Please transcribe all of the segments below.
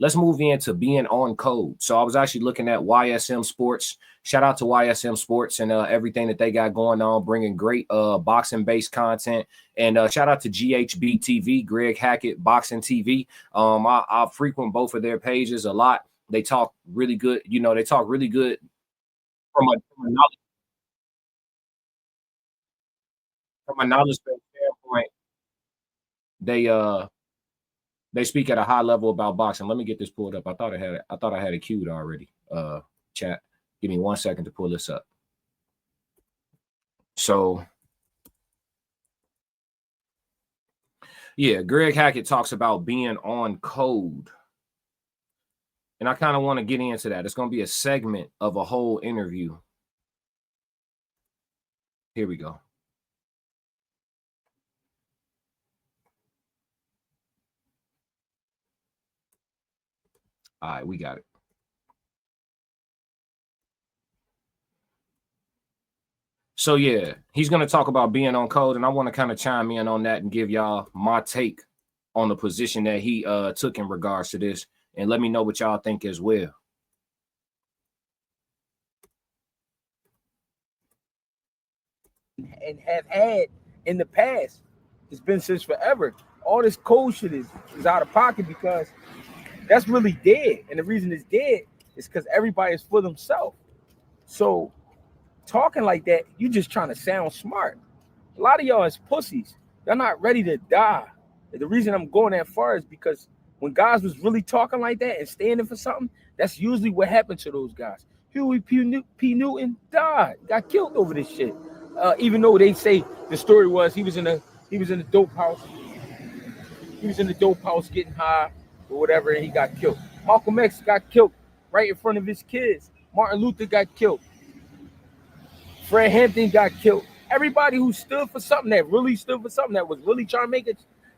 let's move into being on code. So I was actually looking at YSM Sports. Shout out to YSM Sports and everything that they got going on, bringing great boxing-based content. And shout out to GHBTV, Greg Hackett, Boxing TV. I frequent both of their pages a lot. They talk really good. You know, they talk really good from a knowledge standpoint. They speak at a high level about boxing. Let me get this pulled up. I thought I had it queued already. Chat. Give me 1 second to pull this up. So yeah, Greg Hackett talks about being on code. And I kind of want to get into that. It's going to be a segment of a whole interview. Here we go. All right, we got it. So yeah, he's going to talk about being on code, and I want to kind of chime in on that and give y'all my take on the position that he took in regards to this, and let me know what y'all think as well. And have had in the past. It's been since forever. All this cold shit is out of pocket because that's really dead. And the reason it's dead is because everybody is for themselves. So talking like that, you just trying to sound smart. A lot of y'all is pussies. They're not ready to die. And the reason I'm going that far is because when guys was really talking like that and standing for something, that's usually what happened to those guys. Huey P. Newton died, got killed over this shit. Even though they say the story was he was in a dope house. He was in the dope house getting high or whatever, and he got killed. Malcolm X got killed right in front of his kids. Martin Luther got killed. Fred Hampton got killed. Everybody who stood for something, that really stood for something, that was really trying to make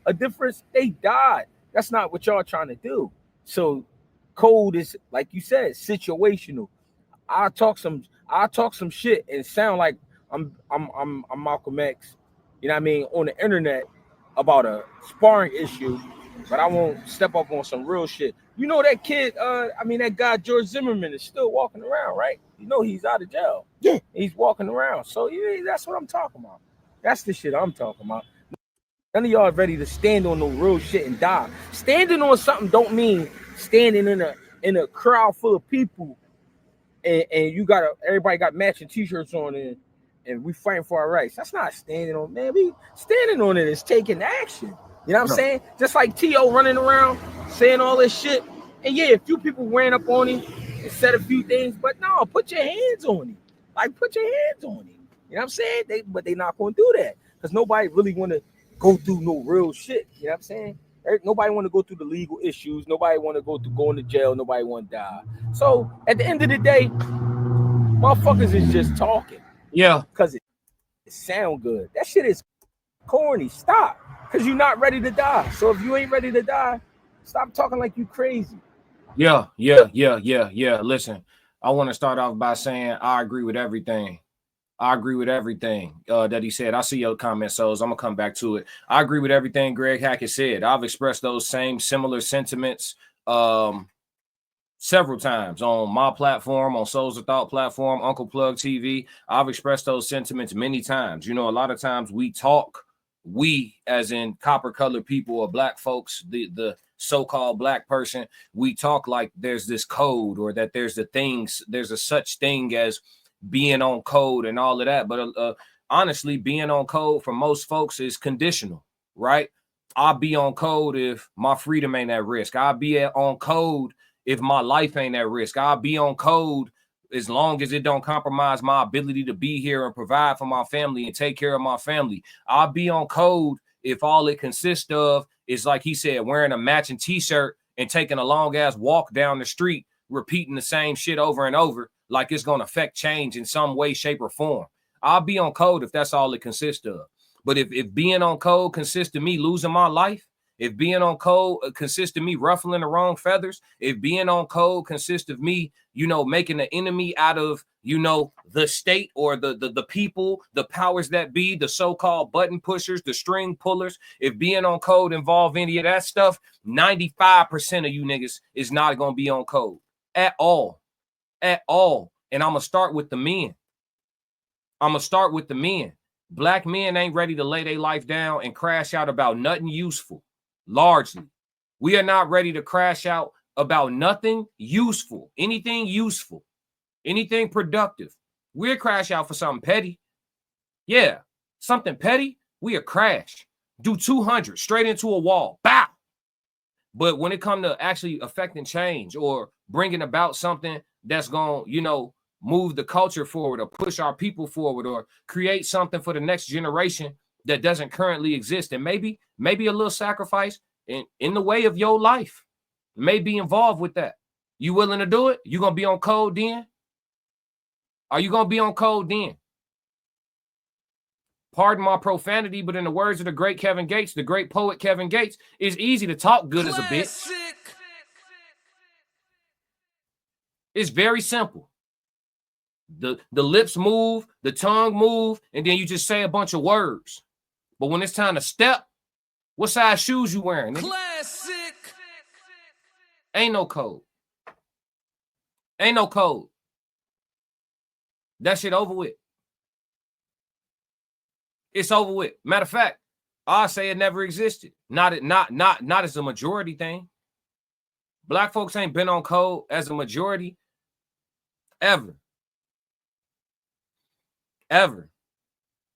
a difference, they died. That's not what y'all trying to do. So code is, like you said, situational. I'll talk some shit and sound like I'm Malcolm X, you know what I mean, on the internet about a sparring issue, but I won't step up on some real shit. You know that kid, that guy George Zimmerman is still walking around, right? You know he's out of jail. Yeah. He's walking around. So yeah, that's what I'm talking about. That's the shit I'm talking about. None of y'all are ready to stand on no real shit and die. Standing on something don't mean standing in a crowd full of people and you everybody got matching t-shirts on and we fighting for our rights. That's not standing on, man. We standing on it is taking action. You know what I'm saying? Just like T.O. running around saying all this shit. And yeah, a few people ran up on him and said a few things, but no, put your hands on him. Like, put your hands on him. You know what I'm saying? But they not going to do that because nobody really want to go through no real shit. You know what I'm saying? Nobody want to go through the legal issues. Nobody want to go through going to jail. Nobody want to die. So at the end of the day, motherfuckers is just talking. Yeah. Because it sound good. That shit is corny. Stop. Because you're not ready to die. So if you ain't ready to die, stop talking like you crazy. Yeah. Listen, I want to start off by saying I agree with everything. That he said. I see your comment, so I'm gonna come back to it. I agree with everything Greg Hackett said. I've expressed those similar sentiments several times on my platform, on Souls of Thought platform, Uncle Plug TV. I've expressed those sentiments many times. You know, a lot of times we as in copper colored people or black folks, the so-called black person, we talk like there's this code or that there's a such thing as being on code and all of that. But honestly, being on code for most folks is conditional, right? I'll be on code if my freedom ain't at risk. I'll be on code if my life ain't at risk. I'll be on code as long as it don't compromise my ability to be here and provide for my family and take care of my family. I'll be on code if all it consists of is, like he said, wearing a matching t-shirt and taking a long ass walk down the street, repeating the same shit over and over, like it's going to affect change in some way, shape, or form. I'll be on code if that's all it consists of. But if being on code consists of me losing my life, if being on code consists of me ruffling the wrong feathers, if being on code consists of me, you know, making an enemy out of, you know, the state or the people, the powers that be, the so-called button pushers, the string pullers, if being on code involve any of that stuff, 95% of you niggas is not going to be on code at all. At all. And I'm going to start with the men. Black men ain't ready to lay their life down and crash out about nothing useful. Largely, we are not ready to crash out about nothing useful, anything productive. We'll crash out for something petty. Yeah, something petty, we'll crash. Do 200 straight into a wall. Bow. But when it comes to actually affecting change or bringing about something that's going to, you know, move the culture forward or push our people forward or create something for the next generation that doesn't currently exist, and maybe a little sacrifice in the way of your life may be involved with that. You willing to do it? You gonna be on code then? Are you gonna be on code then? Pardon my profanity, but in the words of the great Kevin Gates, the great poet Kevin Gates, it's easy to talk good as a bitch. It's very simple. The lips move, the tongue move, and then you just say a bunch of words. But when it's time to step, what size shoes you wearing? Nigga? Classic. Ain't no code. Ain't no code. That shit over with. It's over with. Matter of fact, I say it never existed. Not as a majority thing. Black folks ain't been on code as a majority ever. Ever.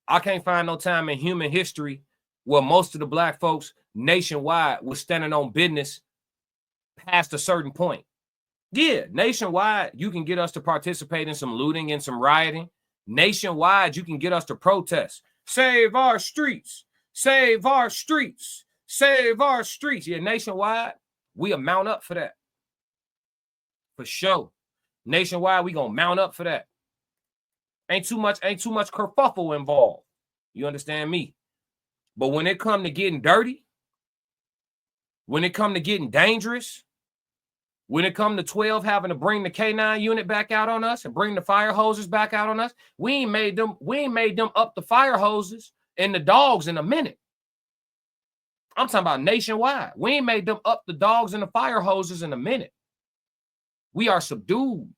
I can't find no time in human history where most of the black folks nationwide was standing on business past a certain point. Yeah, nationwide, you can get us to participate in some looting and some rioting. Nationwide, you can get us to protest. Save our streets. Save our streets. Save our streets. Yeah, nationwide, we'll mount up for that. For sure. Nationwide, we gonna mount up for that. Ain't too much kerfuffle involved. You understand me? But when it come to getting dirty, when it come to getting dangerous, when it come to 12 having to bring the K9 unit back out on us and bring the fire hoses back out on us, we ain't made them up the fire hoses and the dogs in a minute. I'm talking about nationwide. We ain't made them up the dogs and the fire hoses in a minute. We are subdued.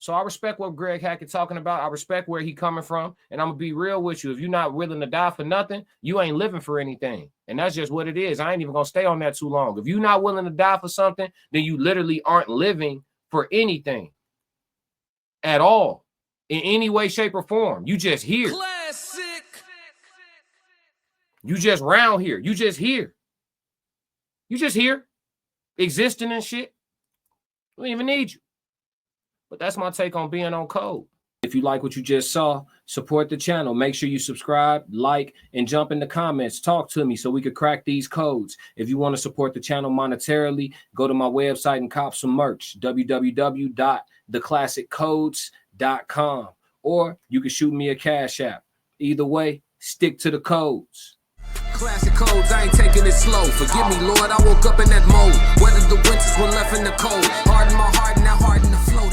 So I respect what Greg Hackett talking about. I respect where he coming from. And I'm going to be real with you. If you're not willing to die for nothing, you ain't living for anything. And that's just what it is. I ain't even going to stay on that too long. If you're not willing to die for something, then you literally aren't living for anything at all in any way, shape, or form. You just here. Classic. You just round here. You just here. You just here existing and shit. We don't even need you. But that's my take on being on code. If you like what you just saw, support the channel. Make sure you subscribe, like, and jump in the comments. Talk to me so we could crack these codes. If you want to support the channel monetarily, go to my website and cop some merch, www.theclassiccodes.com. Or you can shoot me a Cash App. Either way, stick to the codes. Classic codes, I ain't taking it slow. Forgive me, Lord, I woke up in that mode. Weathered the winters when left in the cold. Harden my heart, now harden the flow.